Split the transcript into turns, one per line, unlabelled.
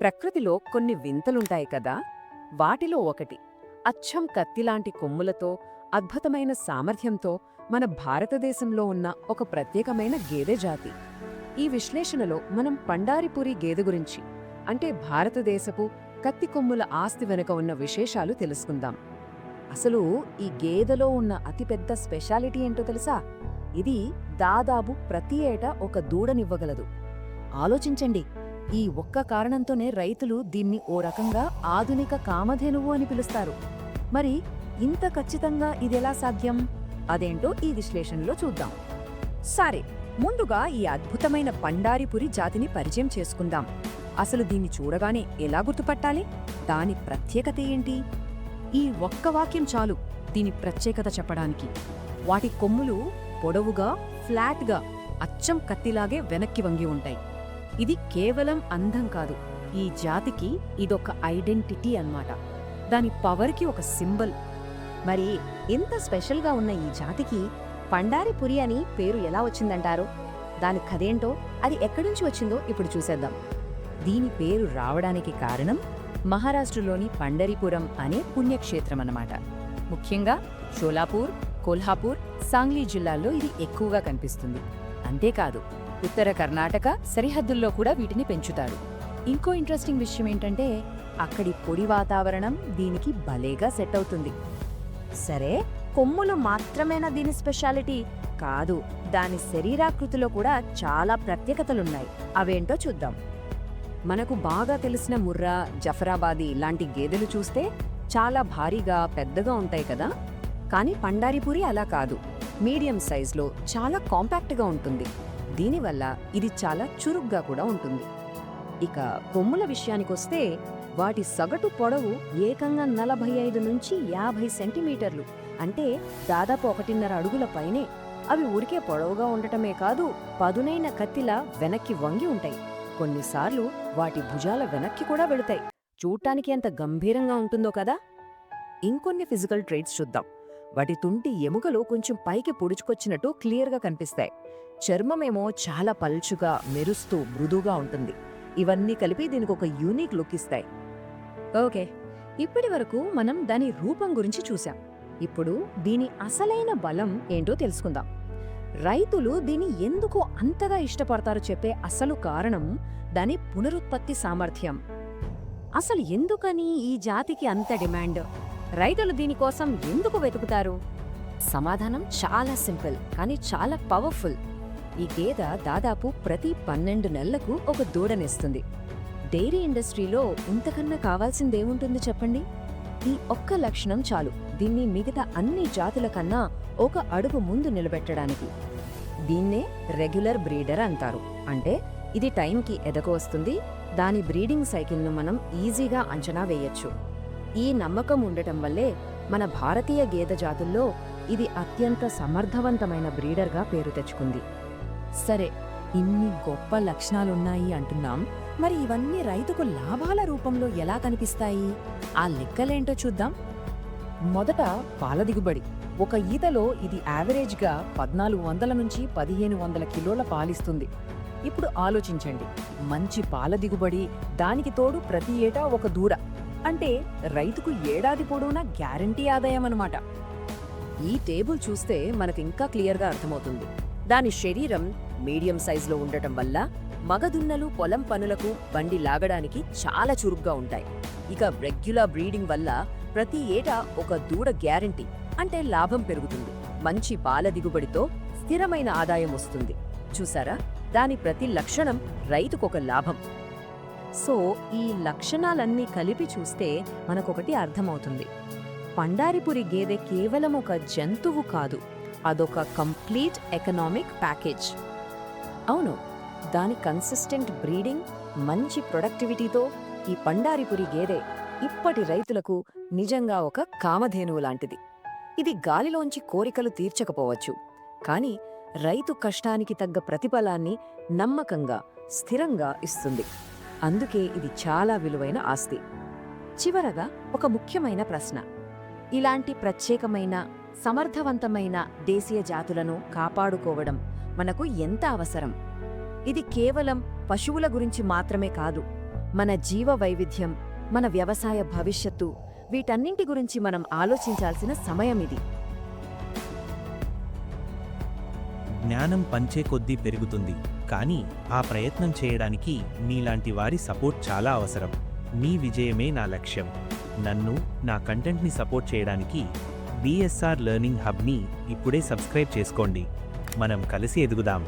ప్రకృతిలో కొన్ని వింతలుంటాయి కదా, వాటిలో ఒకటి అచ్చం కత్తిలాంటి కొమ్ములతో అద్భుతమైన సామర్థ్యంతో మన భారతదేశంలో ఉన్న ఒక ప్రత్యేకమైన గేదె జాతి. ఈ విశ్లేషణలో మనం పండారిపురి గేదె గురించి, అంటే భారతదేశపు కత్తి కొమ్ముల ఆస్తి వెనుక ఉన్న విశేషాలు తెలుసుకుందాం. అసలు ఈ గేదెలో ఉన్న అతిపెద్ద స్పెషాలిటీ ఏంటో తెలుసా? ఇది దాదాపు ప్రతి ఏటా ఒక దూడనివ్వగలదు. ఆలోచించండి, ఈ ఒక్క కారణంతోనే రైతులు దీన్ని ఓ రకంగా ఆధునిక కామధేనువు అని పిలుస్తారు. మరి ఇంత ఖచ్చితంగా ఇదెలా సాధ్యం? అదేంటో ఈ విశ్లేషణలో చూద్దాం. సరే, ముందుగా ఈ అద్భుతమైన పండారిపురి జాతిని పరిచయం చేసుకుందాం. అసలు దీన్ని చూడగానే ఎలా గుర్తుపట్టాలి? దాని ప్రత్యేకత ఏంటి? ఈ ఒక్క వాక్యం చాలు దీని ప్రత్యేకత చెప్పడానికి. వాటి కొమ్ములు పొడవుగా, ఫ్లాట్గా, అచ్చం కత్తిలాగే వెనక్కి వంగి ఉంటాయి. ఇది కేవలం అందం కాదు, ఈ జాతికి ఇదొక ఐడెంటిటీ అన్నమాట. దాని పవర్కి ఒక సింబల్. మరి ఇంత స్పెషల్గా ఉన్న ఈ జాతికి పండారిపురి అని పేరు ఎలా వచ్చిందంటారు? దాని కథేంటో, అది ఎక్కడ్నుంచి వచ్చిందో ఇప్పుడు చూసేద్దాం. దీని పేరు రావడానికి కారణం మహారాష్ట్రలోని పండరిపురం అనే పుణ్యక్షేత్రమన్నమాట. ముఖ్యంగా షోలాపూర్, కొల్హాపూర్, సాంగ్లీ జిల్లాల్లో ఇది ఎక్కువగా కనిపిస్తుంది. అంతేకాదు, ఉత్తర కర్ణాటక సరిహద్దుల్లో కూడా వీటిని పెంచుతారు. ఇంకో ఇంట్రెస్టింగ్ విషయం ఏంటంటే, అక్కడి పొడి వాతావరణం దీనికి భలేగా సెట్ అవుతుంది. సరే, కొమ్ములు మాత్రమేనా దీని స్పెషాలిటీ? కాదు, దాని శరీరాకృతిలో కూడా చాలా ప్రత్యేకతలున్నాయి. అవేంటో చూద్దాం. మనకు బాగా తెలిసిన ముర్రా, జఫరాబాదీ లాంటి గేదెలు చూస్తే చాలా భారీగా, పెద్దగా ఉంటాయి కదా. కానీ పండారిపురి అలా కాదు, మీడియం సైజులో చాలా కాంపాక్ట్గా ఉంటుంది. దీనివల్ల ఇది చాలా చురుగ్గా కూడా ఉంటుంది. ఇక కొమ్ముల విషయానికొస్తే, వాటి సగటు పొడవు ఏకంగా 45 నుంచి 50 సెంటీమీటర్లు, అంటే దాదాపు 1.5 అడుగుల పైనే. అవి ఊరికే పొడవుగా ఉండటమే కాదు, పదునైన కత్తిలా వెనక్కి వంగి ఉంటాయి. కొన్నిసార్లు వాటి భుజాల వెనక్కి కూడా వెళుతాయి. చూడ్డానికి ఎంత గంభీరంగా ఉంటుందో కదా. ఇంకొన్ని ఫిజికల్ ట్రేట్స్ చూద్దాం. వాటి తుంటి ఎముకలు కొంచెం పైకి పొడుచుకొచ్చినట్టు క్లియర్గా కనిపిస్తాయి. చర్మమేమో చాలా పల్చుగా, మెరుస్తూ, మృదుగా ఉంటుంది. ఇవన్నీ కలిపి దీనికి ఒక యూనిక్ లుక్ ఇస్తాయి. ఓకే, ఇప్పటి వరకు మనం దాని రూపం గురించి చూసాం. ఇప్పుడు దీని అసలైన బలం ఏంటో తెలుసుకుందాం. రైతులు దీన్ని ఎందుకు అంతగా ఇష్టపడతారో చెప్పే అసలు కారణం దాని పునరుత్పత్తి సామర్థ్యం. అసలు ఎందుకని ఈ జాతికి అంత డిమాండ్? రైతులు దీనికోసం ఎందుకు వెతుకుతారు? సమాధానం చాలా సింపుల్, కానీ చాలా పవర్ఫుల్. ఈ గేదె దాదాపు ప్రతి 12 నెలలకు ఒక దూడనిస్తుంది. డైరీ ఇండస్ట్రీలో ఇంతకన్నా కావాల్సిందేముంటుంది చెప్పండి? ఈ ఒక్క లక్షణం చాలు దీన్ని మిగతా అన్ని జాతుల కన్నా ఒక అడుగు ముందు నిలబెట్టడానికి. దీన్నే రెగ్యులర్ బ్రీడర్ అంటారు. అంటే ఇది టైంకి ఎదకు వస్తుంది. దాని బ్రీడింగ్ సైకిల్ను మనం ఈజీగా అంచనా వేయొచ్చు. ఈ నమ్మకం ఉండటం వల్లే మన భారతీయ గేదె జాతుల్లో ఇది అత్యంత సమర్థవంతమైన బ్రీడర్గా పేరు తెచ్చుకుంది. సరే, ఇన్ని గొప్ప లక్షణాలున్నాయి అంటున్నాం, మరి ఇవన్నీ రైతుకు లాభాల రూపంలో ఎలా కనిపిస్తాయి? ఆ లెక్కలేంటో చూద్దాం. మొదట పాల దిగుబడి. ఒక ఈతలో ఇది యావరేజ్గా 1400 నుంచి 1500 కిలోల పాలిస్తుంది. ఇప్పుడు ఆలోచించండి, మంచి పాల దిగుబడి, దానికి తోడు ప్రతి ఏటా ఒక దూడ, అంటే రైతుకు ఏడాది పొడవునా గ్యారంటీ ఆదాయం అన్నమాట. ఈ టేబుల్ చూస్తే మనకింకా క్లియర్గా అర్థమవుతుంది. దాని శరీరం మీడియం సైజులో ఉండటం వల్ల మగదున్నలు పొలం పనులకు, బండి లాగడానికి చాలా చురుగ్గా ఉంటాయి. ఇక రెగ్యులర్ బ్రీడింగ్ వల్ల ప్రతి ఏటా ఒక దూడ గ్యారంటీ, అంటే లాభం పెరుగుతుంది. మంచి పాల దిగుబడితో స్థిరమైన ఆదాయం వస్తుంది. చూసారా, దాని ప్రతి లక్షణం రైతుకొక లాభం. సో ఈ లక్షణాలన్నీ కలిపి చూస్తే మనకొకటి అర్థమవుతుంది. పండారిపురి గేదె కేవలం ఒక జంతువు కాదు, అదొక కంప్లీట్ ఎకనామిక్ ప్యాకేజ్. అవును, దాని కన్సిస్టెంట్ బ్రీడింగ్, మంచి ప్రొడక్టివిటీతో ఈ పండారిపురి గేదె ఇప్పటి రైతులకు నిజంగా ఒక కామధేనువు లాంటిది. ఇది గాలిలోంచి కోరికలు తీర్చకపోవచ్చు, కానీ రైతు కష్టానికి తగ్గ ప్రతిఫలాన్ని నమ్మకంగా, స్థిరంగా ఇస్తుంది. అందుకే ఇది చాలా విలువైన ఆస్తి. చివరగా ఒక ముఖ్యమైన ప్రశ్న. ఇలాంటి ప్రత్యేకమైన, సమర్థవంతమైన దేశీయ జాతులను కాపాడుకోవడం మనకు ఎంత అవసరం? ఇది కేవలం పశువుల గురించి మాత్రమే కాదు,
మన జీవ వైవిధ్యం, మన వ్యవసాయ భవిష్యత్తు, వీటన్నింటి గురించి మనం ఆలోచించాల్సిన సమయం ఇది.
జ్ఞానం పంచే కొద్దీ పెరుగుతుంది, కానీ ఆ ప్రయత్నం చేయడానికి మీలాంటి వారి సపోర్ట్ చాలా అవసరం. మీ విజయమే నా లక్ష్యం. నన్ను, నా కంటెంట్ని సపోర్ట్ చేయడానికి BSR లెర్నింగ్ హబ్ని ఇప్పుడే సబ్స్క్రైబ్ చేసుకోండి. మనం కలిసి ఎదుగుదాం.